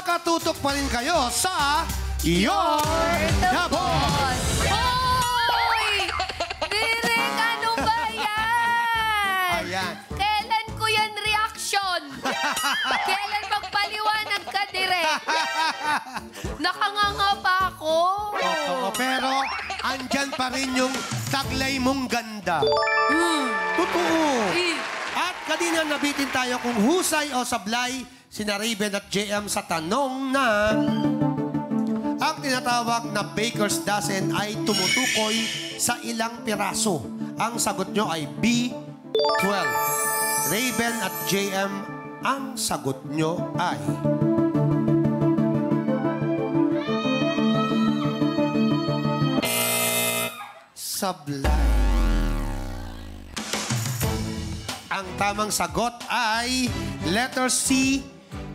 Nakatutok pa rin kayo sa You're the Boss! Hoy! Direk, ano ba yan? Ayan. Kailan ko yan reaction? Kailan magpaliwanag ka, Direk? Nakanganga pa ako. Oo, pero andyan pa rin yung taglay mong ganda. Totoo. At kanina nabitin tayo kung husay o sablay sina Raven at JM sa tanong na ang tinatawag na baker's dozen ay tumutukoy sa ilang piraso. Ang sagot nyo ay B12. Raven at JM, ang sagot nyo ay sablay. Ang tamang sagot ay letter C,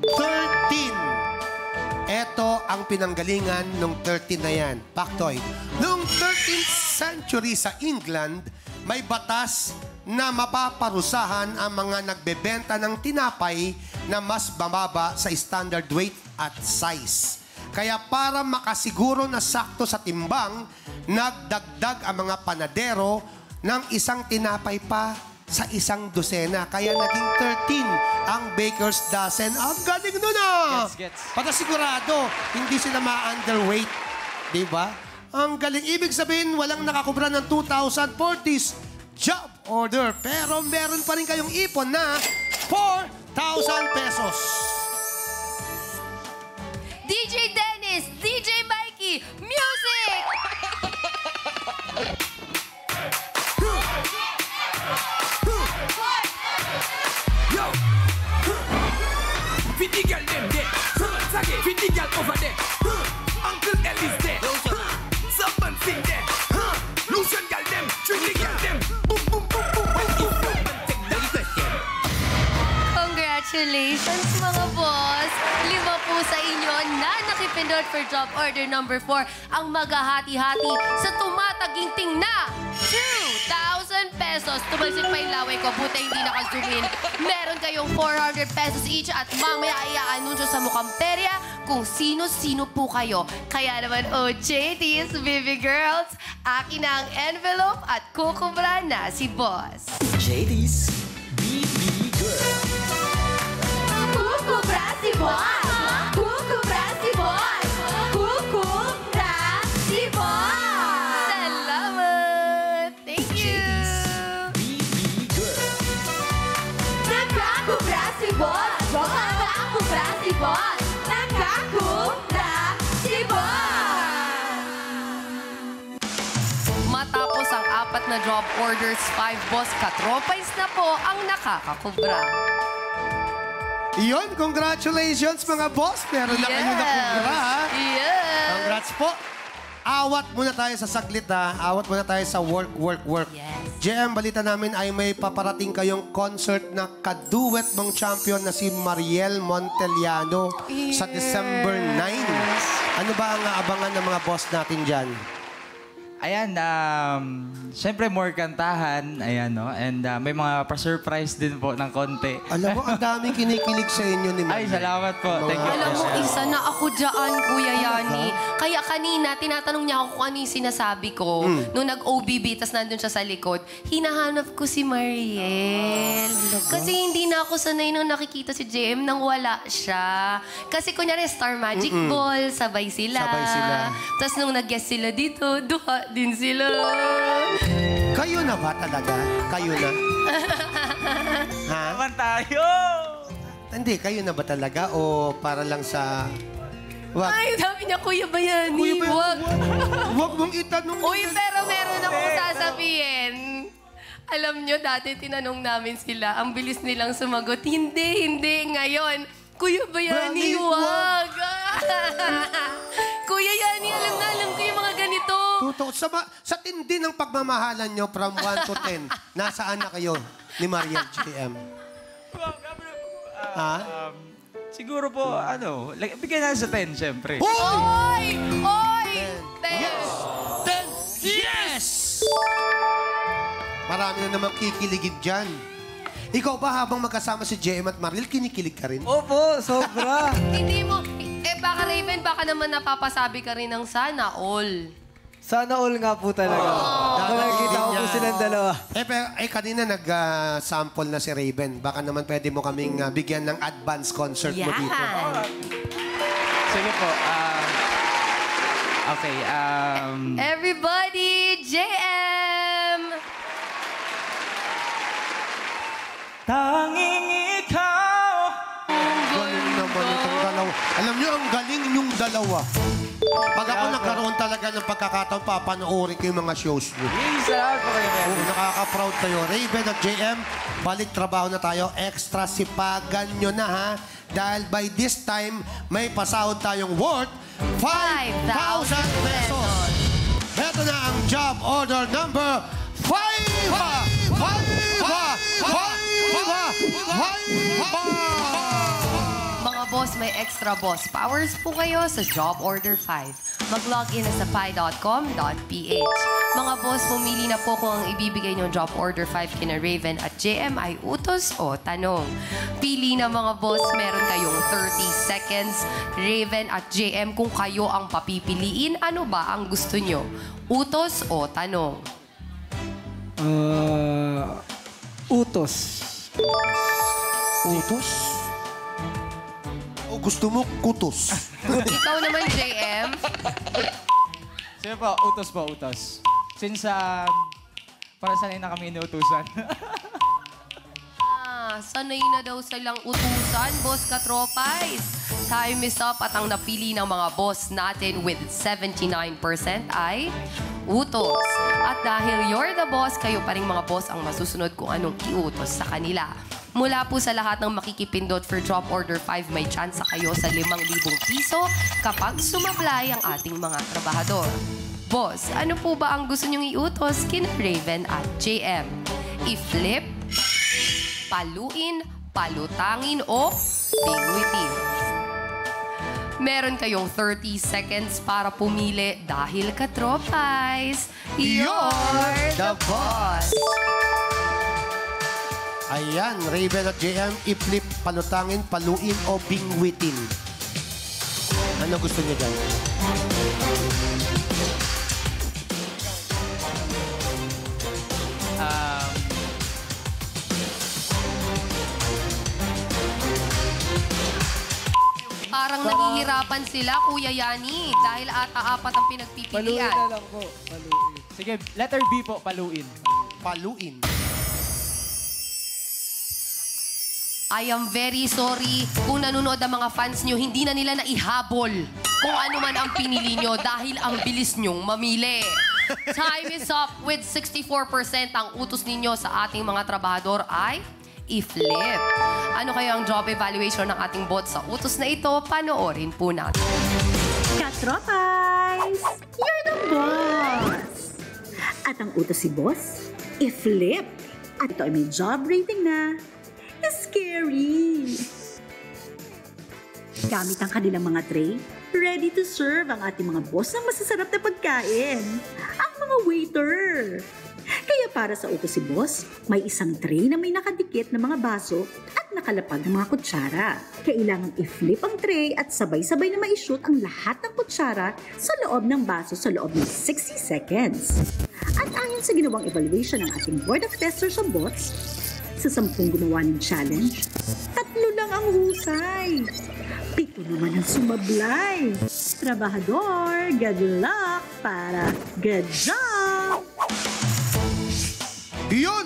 13. Ito ang pinanggalingan ng 13 na yan. Factoid. Noong 13th century sa England, may batas na mapaparusahan ang mga nagbebenta ng tinapay na mas bababa sa standard weight at size. Kaya para makasiguro na sakto sa timbang, nagdagdag ang mga panadero ng isang tinapay pa sa isang dosena. Kaya naging 13 ang baker's dozen. Ang galing nun ah! Gets. Para sigurado, hindi sila ma-underweight. Diba? Ang galing. Ibig sabihin, walang nakakubra ng 2,040's job order. Pero meron pa rin kayong ipon na 4,000 pesos. DJ Dennis, DJ Mikey, music! Fit the girl them there. Sage, fit the girl over there. Uncle Ellie's there. Someone sing there. Lucian girl them, treat the girl them. Boom, boom, boom, boom, boom, boom. Take the question. Congratulations, mga boss! 5 po sa inyo na nakipindot for job order number 4 ang maghahati-hati sa tumataginting na 2,000 pesos. Tumalsik pa yung laway ko, buti hindi naka-zoom in. Meron kayong 400 pesos each at mamaya i-anunsyo sa mukhang perya kung sino-sino po kayo. Kaya naman, OJTs, baby girls, akin na ang envelope at kukubra na si boss. JD's BB Girl. Kukubra si boss! Kukubra si boss! Kukubra si boss! Salamat! Thank you! BB Girl. Nakakubra si boss! Nakakubra si boss! Nakakubra si boss! Matapos ang 4 na job orders, 5 boss katropais na po ang nakakakubra. Iyon, congratulations mga boss. Meron na kayo na kubra, ha? Yes! Congrats po. Awat muna tayo sa saglit, ha? Awat muna tayo sa work. Yes. JM, balita namin ay may paparating kayong concert na kaduet mong champion na si Mariel Monteliano sa December 9. Ano ba ang abangan ng mga boss natin dyan? Ayan, syempre more kantahan, ayan, no? And may mga pa-surprise din po ng konti. Alam mo, ang daming kinikilig sa inyo ni Mariel. Ay, salamat po. Thank you. Alam mo, isa na ako dyan, Kuya Yani. Kaya kanina, tinatanong niya ako kung ano yung sinasabi ko. Nung nag-OBB, tas nandun siya sa likod, hinahanap ko si Mariel. Kasi hindi na ako sanay nung nakikita si JM nang wala siya. Kasi kunyari, Star Magic Ball, sabay sila. Sabay sila. Tas nung nag-guest sila dito, duha din sila. Kayo na ba talaga? Kayo na? Ha? Naman tayo! Hindi, kayo na ba talaga? O para lang sa... Wag. Ay, dami niya, Kuya Bayani. Kuya Bayani, Wag. Wag mong itanong. Uy, pero meron akong sasabihin. Alam nyo, dati tinanong namin sila, ang bilis nilang sumagot. Hindi. Ngayon, Kuya Bayani, wag. Kuya Yani, alam ko yung mga ganito. Totoo. Sa tindi ng pagmamahalan nyo from 1 to 10, nasaan na kayo ni Mariel JM? Ha? Siguro po, bigyan natin sa 10, syempre. Oy! Yes! 10! Yes! Marami na naman kikiligin dyan. Ikaw ba habang magkasama si JM at Mariel, kinikilig ka rin? Opo, sobra. Hindi mo, baka Raven, baka naman napapasabi ka rin ng sana all. Sana all nga po talaga. Nakakita ko po silang dalawa. Pero kanina nag-sample na si Raven. Baka naman pwede mo kaming bigyan ng advance concert mo dito. Yan. Sige po. Okay. Everybody, JM! Tanging ikaw. Galing naman itong dalawa. Alam niyo, ang galing yung dalawa. Pag ako nagkaroon talaga ng pagkakataon, papanoorin ko yung mga shows niyo. Salamat po kayo. Oo, nakaka-proud kayo. Raven at JM, balik trabaho na tayo. Extra sipagan nyo na ha. Dahil by this time, may pasahod tayong worth 5,000 pesos. Ito na ang job order number 5! Mga boss, may extra boss powers po kayo sa Job Order 5. Mag-login na sa pi.com.ph. Mga boss, pumili na po kung ang ibibigay niyong Job Order 5 kina Raven at JM ay utos o tanong. Pili na mga boss, meron kayong 30 seconds. Raven at JM, kung kayo ang papipiliin, ano ba ang gusto niyo? Utos o tanong? Utos. Utos? O gusto mo kutos? Ikaw naman, JM. Sige po, utos po, utos. Since para sanay na kami inuutusan. Sanay na daw silang utusan, boss katropais. Time is up at ang napili ng mga boss natin with 79% ay utos. At dahil you're the boss, kayo pa rin mga boss ang masusunod kung anong iutos sa kanila. Mula po sa lahat ng makikipindot for Job Order 5, may chance kayo sa 5,000 piso kapag sumablay ang ating mga trabahador. Boss, ano po ba ang gusto niyong iutos kina Raven at JM? I-flip, paluin, palutangin o bingwitin? Meron kayong 30 seconds para pumili dahil katropais, you're the boss! Ayan, Raven at JM, i-flip, palutangin, paluin o bingwitin. Ano gusto niyo dyan? Parang nahihirapan sila, Kuya Yani, dahil ata apat ang Paluin pinagpipilian. na lang po. Paluin. Sige, letter B po, paluin. Paluin. I am very sorry kung nanonood ang mga fans nyo, hindi na nila naihabol kung ano man ang pinili nyo dahil ang bilis nyong mamili. Time is up with 64%. Ang utos ninyo sa ating mga trabahador ay i-flip. Ano kayo ang job evaluation ng ating bot sa utos na ito? Panoorin po natin. Katropais! You're the boss! At ang utos si boss, i-flip. At ito ay may job rating na scary. Gamit ang kanilang mga tray, ready to serve ang ating mga boss ng masasarap na pagkain. Ang mga waiter. Kaya para sa utos si boss, may isang tray na may nakadikit na mga baso at nakalapag na mga kutsara. Kailangan i-flip ang tray at sabay-sabay na ma-shoot ang lahat ng kutsara sa loob ng baso sa loob ng 60 seconds. At ayon sa ginawang evaluation ng ating board of testers sa bots, sa 10 gumawa ng challenge, 3 lang ang husay. 7 naman ang sumablay. Trabahador, good luck para good job!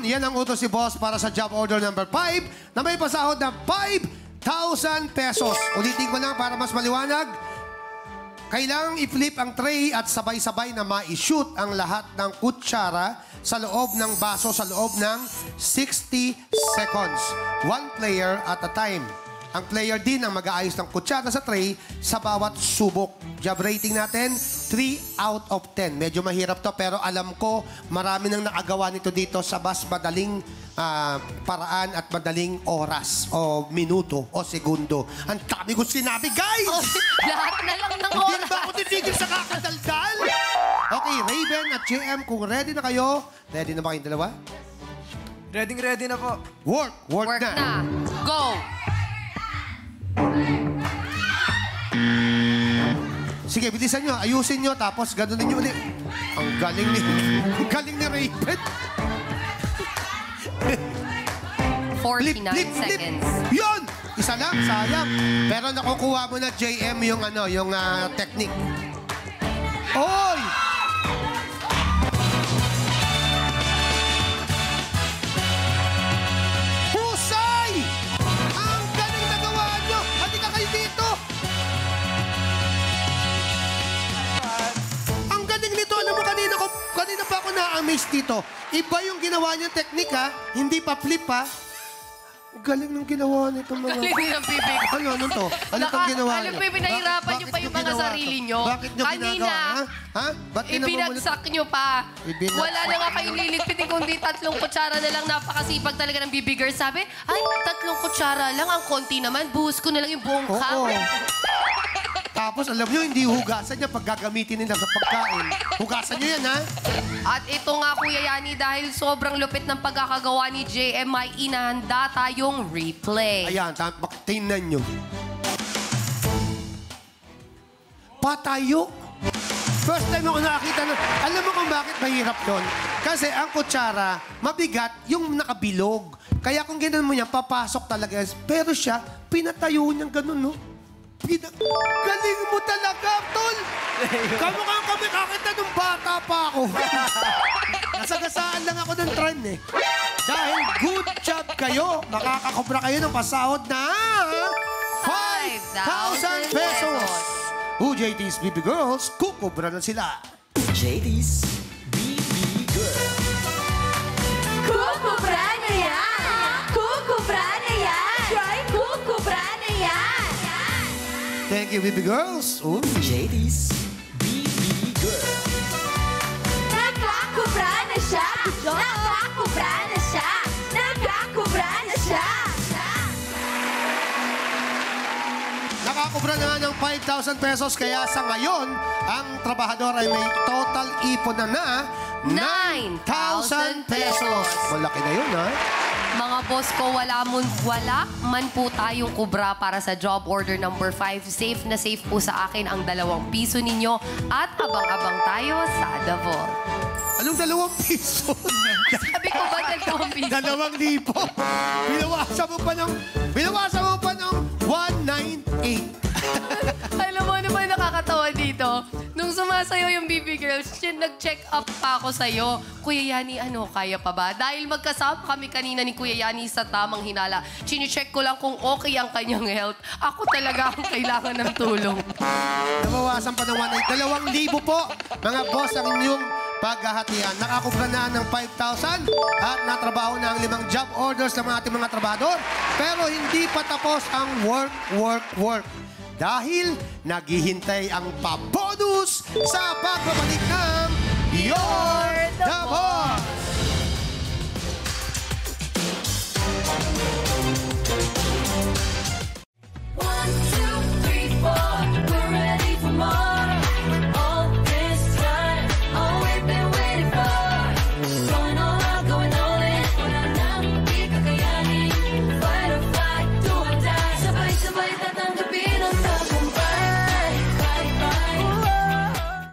Yan ang utos si boss para sa job order number 5 na may pasahod ng 5,000 pesos. Ulitin ko lang para mas maliwanag. Kailangang i-flip ang tray at sabay-sabay na ma-shoot ang lahat ng kutsara sa loob ng baso sa loob ng 60 seconds. 1 player at a time. Ang player din ang mag-aayos ng kutsara sa tray sa bawat subok. Job rating natin, 3 out of 10. Medyo mahirap to pero alam ko marami nang nakagawa nito dito sa mas madaling paraan at madaling oras o minuto o segundo. Ang dami ko sinabi, guys! Lahat na lang ng Hindi oras. ba ako titigil sa kakadaldal? Okay, Raven at JM, kung ready na kayo, ready na ba kayong dalawa? Ready na po. Work Work na. Go! Sige, bilisan nyo. Ayusin nyo, tapos ganunin nyo ulit. Ang galing ni Raven. 49 seconds. Yun! Isa lang, sayang. Pero nakukuha mo na, JM, yung technique. Oy! Husay! Ang galing na gawa nyo! Halika kayo dito! Ang galing nito. Alam mo, kanina pa ako na-amaze dito. Iba yung ginawa niyang technique, ha? Hindi pa flip, ha? Galing ng ginawa nito mga... Galing ng bibig. Ano to? Ano itong ginawa niyo? Alam po, pinahirapan niyo pa yung mga sarili niyo. Bakit niyo ginagawa? Ha? Ba't Ibinagsak niyo pa. Ibinagsak. Wala na nga kayong liligpitin kundi 3 kutsara na lang. Napakasipag talaga ng bibigger. Sabi, ay, 3 kutsara lang. Ang konti naman. Buhos ko na lang yung buong cup. Oo. Tapos, alam niyo, hindi hugasan niya pag gagamitin nila sa pagkain. Hugasan niyo yan, ha? At ito nga, Kuya Yani, dahil sobrang lupit ng pagkakagawa ni JM, ay inahanda tayong replay. Ayan, tingnan niyo. Patayo. First time ako nakakita nun. Alam mo kung bakit mahirap yun? Kasi ang kutsara, mabigat yung nakabilog. Kaya kung gano'n mo niya, papasok talaga. Pero siya, pinatayo niyang gano'n, no? Galing mo talaga, Tol! Kamukhang kami kakita nung bata pa ako. Nasagasaan lang ako ng trend, eh. Dahil good job kayo. Nakakakobra kayo ng pasahod na 5,000 pesos. JT's Baby Girls, kukobra na sila. JD's BB Girl. Kukubra na yan! Kukubra na yan! Try kukubra na yan! Thank you, Baby Girls. JD's BB Girl. Nakakubra na siya! Nakakubra na siya! Nakakubra na siya! Nakakubra na nga ng 5,000 pesos. Kaya sa ngayon, ang trabahador ay may total ipon na 9,000 pesos. Malaki na yun, ha? Mga boss ko, wala man po tayong kubra para sa job order number 5. Safe na safe po sa akin ang 2 piso ninyo at abang-abang tayo sa The Vault. Anong 2 piso? Sabi ko ba 2 piso? 2,000. Binawasan mo pa ng 198. Alam mo, ano ba nakakatawa dito? Nung sumasayaw yung BB Girls, nag-check up pa ako sa'yo. Kuya Yani, kaya pa ba? Dahil magkasama kami kanina ni Kuya Yani sa tamang hinala. Chine-check ko lang kung okay ang kanyang health. Ako talaga ang kailangan ng tulong. Nabawasan pa ng 1,000 po. Mga boss, ang inyong paghahatian. Nakakubra na ng 5,000 at natrabaho na ang 5 job orders ng ating mga trabador. Pero hindi pa tapos ang work. Dahil naghihintay ang pa-bonus sa pagbabalik ng Your The Boss!